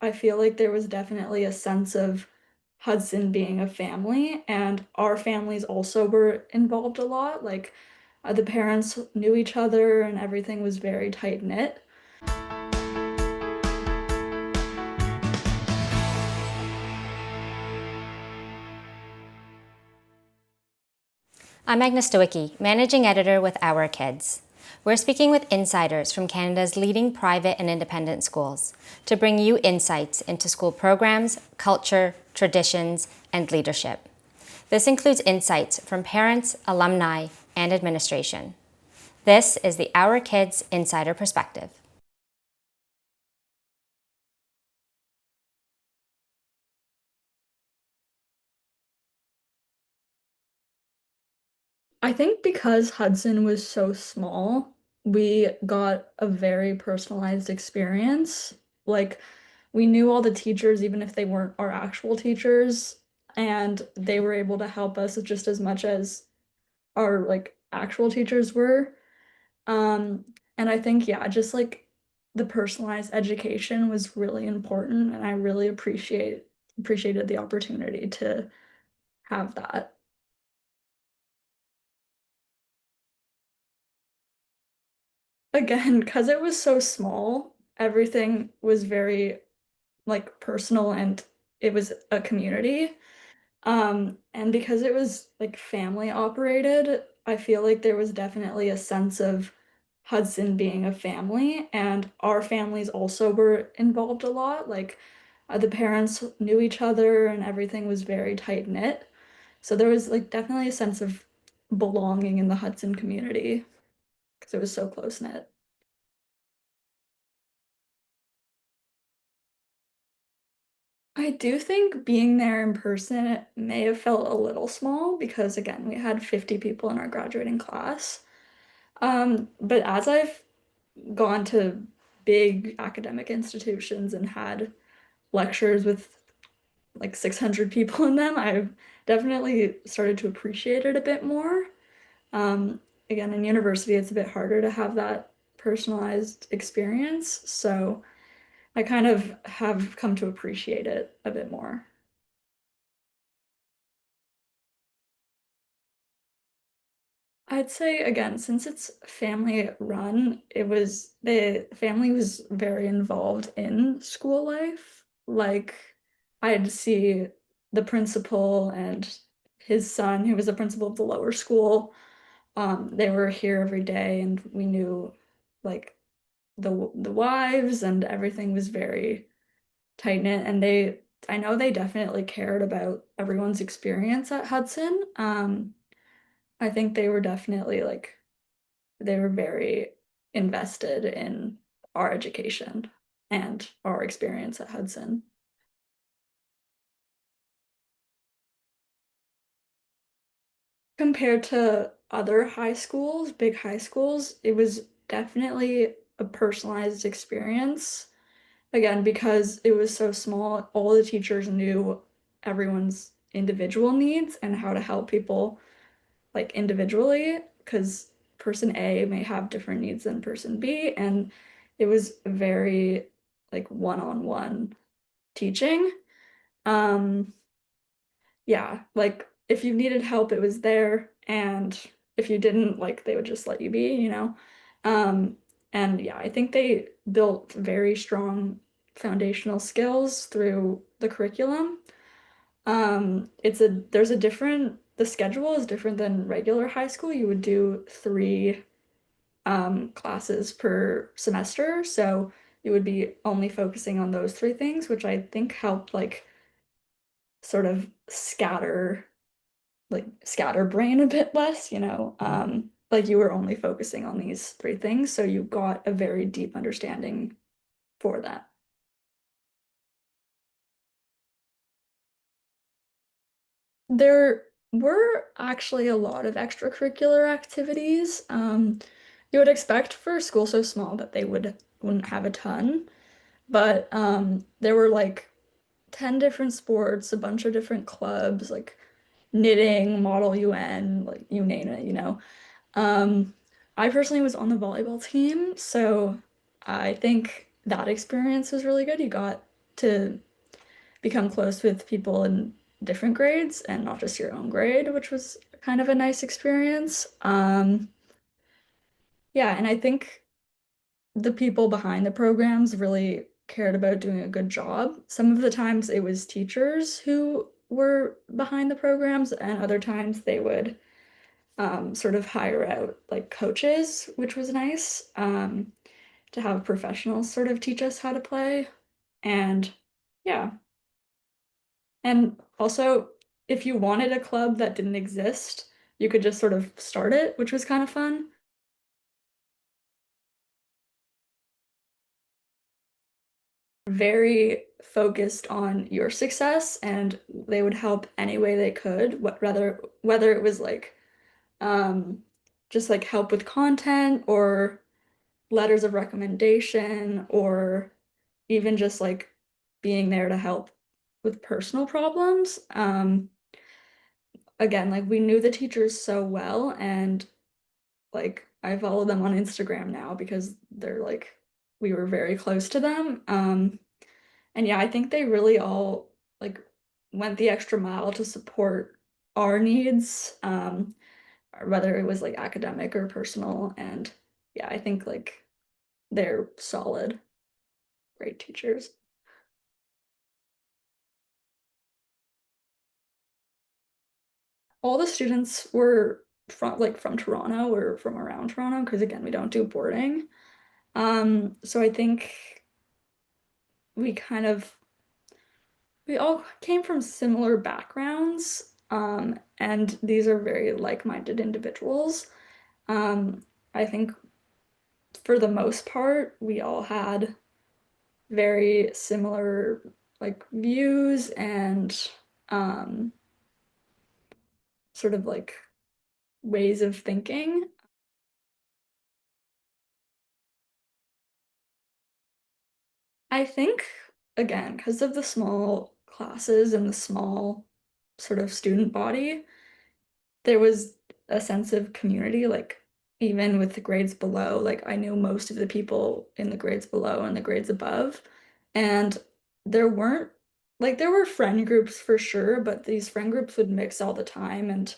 I feel like there was definitely a sense of Hudson being a family, and our families also were involved a lot. Like the parents knew each other, and everything was very tight knit. I'm Agnes Stowicki, Managing Editor with Our Kids. We're speaking with insiders from Canada's leading private and independent schools to bring you insights into school programs, culture, traditions, and leadership. This includes insights from parents, alumni, and administration. This is the Our Kids Insider Perspective. I think because Hudson was so small, we got a very personalized experience. Like, we knew all the teachers, even if they weren't our actual teachers, and they were able to help us just as much as our like actual teachers were. Um, and I think, yeah, just like the personalized education was really important, and I really appreciated the opportunity to have that. Again, because it was so small, everything was very like personal and it was a community. And because it was like family operated, I feel like there was definitely a sense of Hudson being a family, and our families also were involved a lot. Like the parents knew each other and everything was very tight knit. So there was like definitely a sense of belonging in the Hudson community because it was so close knit. I do think being there in person may have felt a little small because, again, we had 50 people in our graduating class. But as I've gone to big academic institutions and had lectures with like 600 people in them, I've definitely started to appreciate it a bit more. Um, Again, in university, it's a bit harder to have that personalized experience. So I kind of have come to appreciate it a bit more. I'd say again, since it's family run, the family was very involved in school life. Like I'd see the principal and his son, who was the principal of the lower school. They were here every day and we knew like the wives and everything was very tight knit and I know they definitely cared about everyone's experience at Hudson. I think they were definitely like they were very invested in our education and our experience at Hudson. Compared to other high schools, big high schools, it was definitely a personalized experience. Again, because it was so small, all the teachers knew everyone's individual needs and how to help people like individually, because person A may have different needs than person B, and it was very like one-on-one teaching. Um, yeah, like if you needed help, it was there, and if you didn't, like they would just let you be. Um, and yeah, I think they built very strong foundational skills through the curriculum. The schedule is different than regular high school. You would do three classes per semester, so you would be only focusing on those three things, which I think helped like sort of scatter brain a bit less. Like you were only focusing on these three things, so you got a very deep understanding for that. There were actually a lot of extracurricular activities. You would expect for a school so small that they wouldn't have a ton, but there were like 10 different sports, a bunch of different clubs, like knitting, Model UN, like you name it. Um, I personally was on the volleyball team, so I think that experience was really good. You got to become close with people in different grades and not just your own grade, which was kind of a nice experience. Yeah, and I think the people behind the programs really cared about doing a good job. Some of the times it was teachers who were behind the programs, and other times they would sort of hire out like coaches, which was nice, to have professionals sort of teach us how to play. And yeah, and also if you wanted a club that didn't exist, you could just sort of start it, which was kind of fun. Very focused on your success and they would help any way they could, whether it was like um just like help with content or letters of recommendation or even just like being there to help with personal problems. Again, like we knew the teachers so well and like I follow them on Instagram now because they're like we were very close to them. And yeah, I think they really all like went the extra mile to support our needs, whether it was like academic or personal. And yeah, I think like they're solid, great teachers. All the students were from Toronto or from around Toronto because again, we don't do boarding. So I think we kind of we all came from similar backgrounds, and these are very like-minded individuals. Um, I think for the most part, we all had very similar like views and um, sort of like ways of thinking. I think, again, because of the small classes and the small sort of student body, there was a sense of community, like even with the grades below, like I knew most of the people in the grades below and the grades above. And there weren't like there were friend groups for sure, but these friend groups would mix all the time and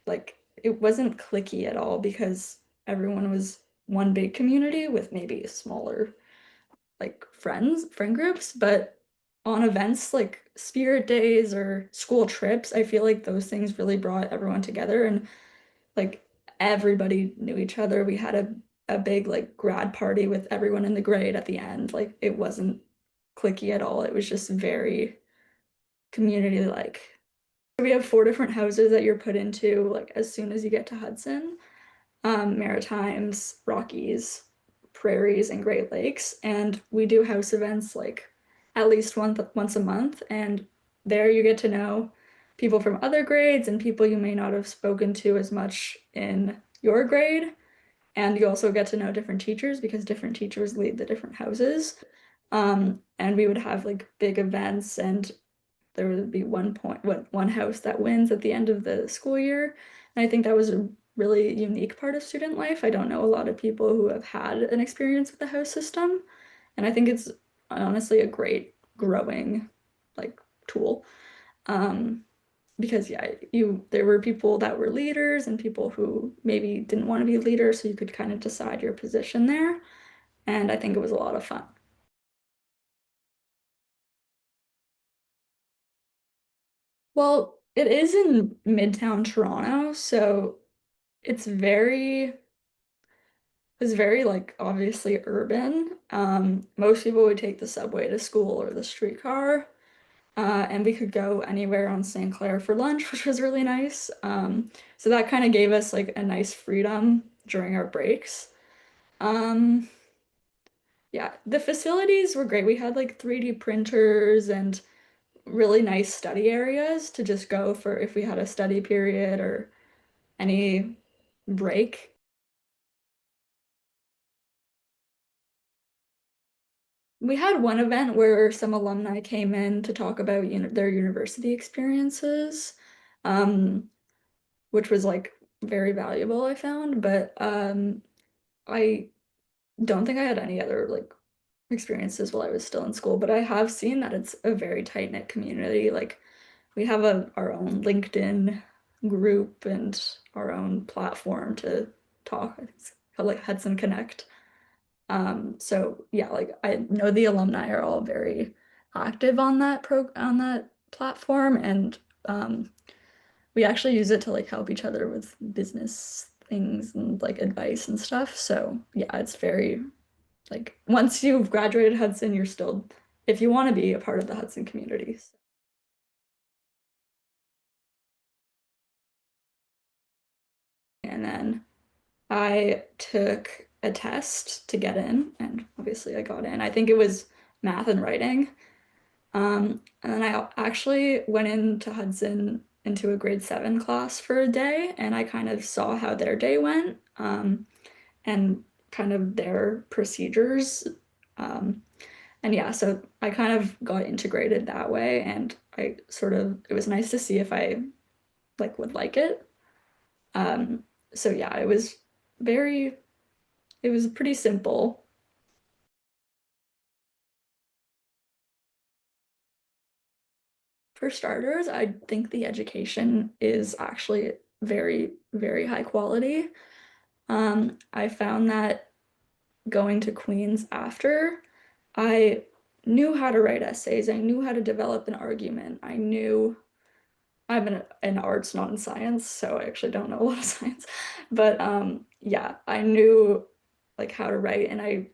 like it wasn't cliquey at all because everyone was one big community with maybe smaller like friend groups, but on events like spirit days or school trips, I feel like those things really brought everyone together and like everybody knew each other. We had a big like grad party with everyone in the grade at the end. Like it wasn't cliquey at all. It was just very community like. We have four different houses that you're put into like as soon as you get to Hudson. Maritimes, Rockies, Prairies, and Great Lakes. And we do house events like at least once a month. And there you get to know people from other grades and people you may not have spoken to as much in your grade. And you also get to know different teachers because different teachers lead the different houses. And we would have like big events and there would be one house that wins at the end of the school year. And I think that was a really unique part of student life. I don't know a lot of people who have had an experience with the house system, and I think it's honestly a great growing like tool. Um, because yeah, you there were people that were leaders and people who maybe didn't want to be leaders, so you could kind of decide your position there. And I think it was a lot of fun. Well, it is in Midtown Toronto, so it's very like obviously urban. Most people would take the subway to school or the streetcar, and we could go anywhere on St. Clair for lunch, which was really nice. So that kind of gave us like a nice freedom during our breaks. Um, yeah, the facilities were great. We had like 3D printers and really nice study areas to just go for if we had a study period or any break. We had one event where some alumni came in to talk about their university experiences, um, which was like very valuable, I found. But I don't think I had any other like experiences while I was still in school, but I have seen that it's a very tight-knit community. Like we have our own LinkedIn group and our own platform to talk. I think it's called like Hudson Connect. So yeah, like I know the alumni are all very active on on that platform, and we actually use it to like help each other with business things and like advice and stuff. So yeah, it's very like once you've graduated Hudson, you're still if you want to be a part of the Hudson community. And then I took a test to get in, and obviously I got in. I think it was math and writing. And then I actually went into Hudson into a grade 7 class for a day, and I kind of saw how their day went, and kind of their procedures. Um, and yeah, so I kind of got integrated that way, and it was nice to see if I like would like it. Um, so yeah, very, it was pretty simple. For starters, I think the education is actually very, very high quality. I found that going to Queens after, I knew how to write essays. I knew how to develop an argument. I'm in arts, not in science, so I actually don't know a lot of science. But yeah, I knew like how to write, and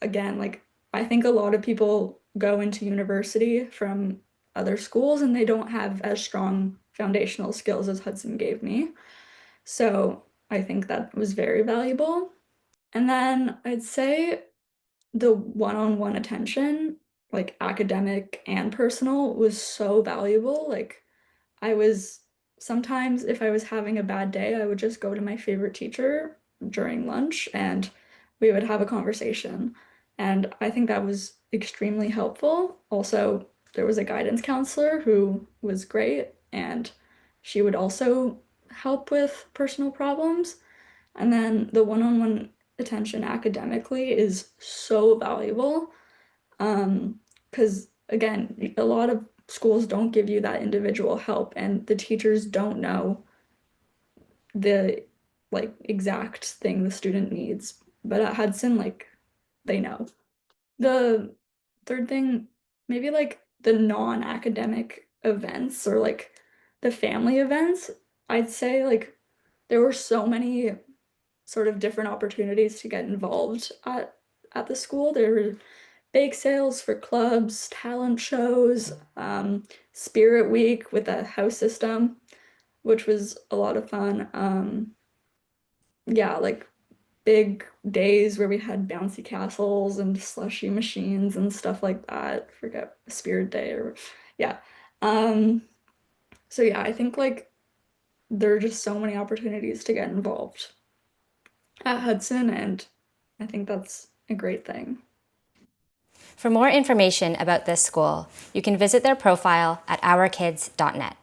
again, like I think a lot of people go into university from other schools and they don't have as strong foundational skills as Hudson gave me. So I think that was very valuable. And then I'd say the one-on-one attention, like academic and personal, was so valuable. Like I was sometimes if I was having a bad day, I would just go to my favorite teacher during lunch and we would have a conversation. And I think that was extremely helpful. Also, there was a guidance counselor who was great and she would also help with personal problems. And then the one-on-one attention academically is so valuable. Because again, a lot of schools don't give you that individual help, and the teachers don't know the like exact thing the student needs. But at Hudson, like they know. The third thing, maybe like the non-academic events or like the family events, I'd say like there were so many sort of different opportunities to get involved at the school. There were bake sales for clubs, talent shows, Spirit Week with a house system, which was a lot of fun. Yeah, like big days where we had bouncy castles and slushy machines and stuff like that. Forget Spirit Day or yeah. Um, so yeah, I think like there are just so many opportunities to get involved at Hudson, and I think that's a great thing. For more information about this school, you can visit their profile at ourkids.net.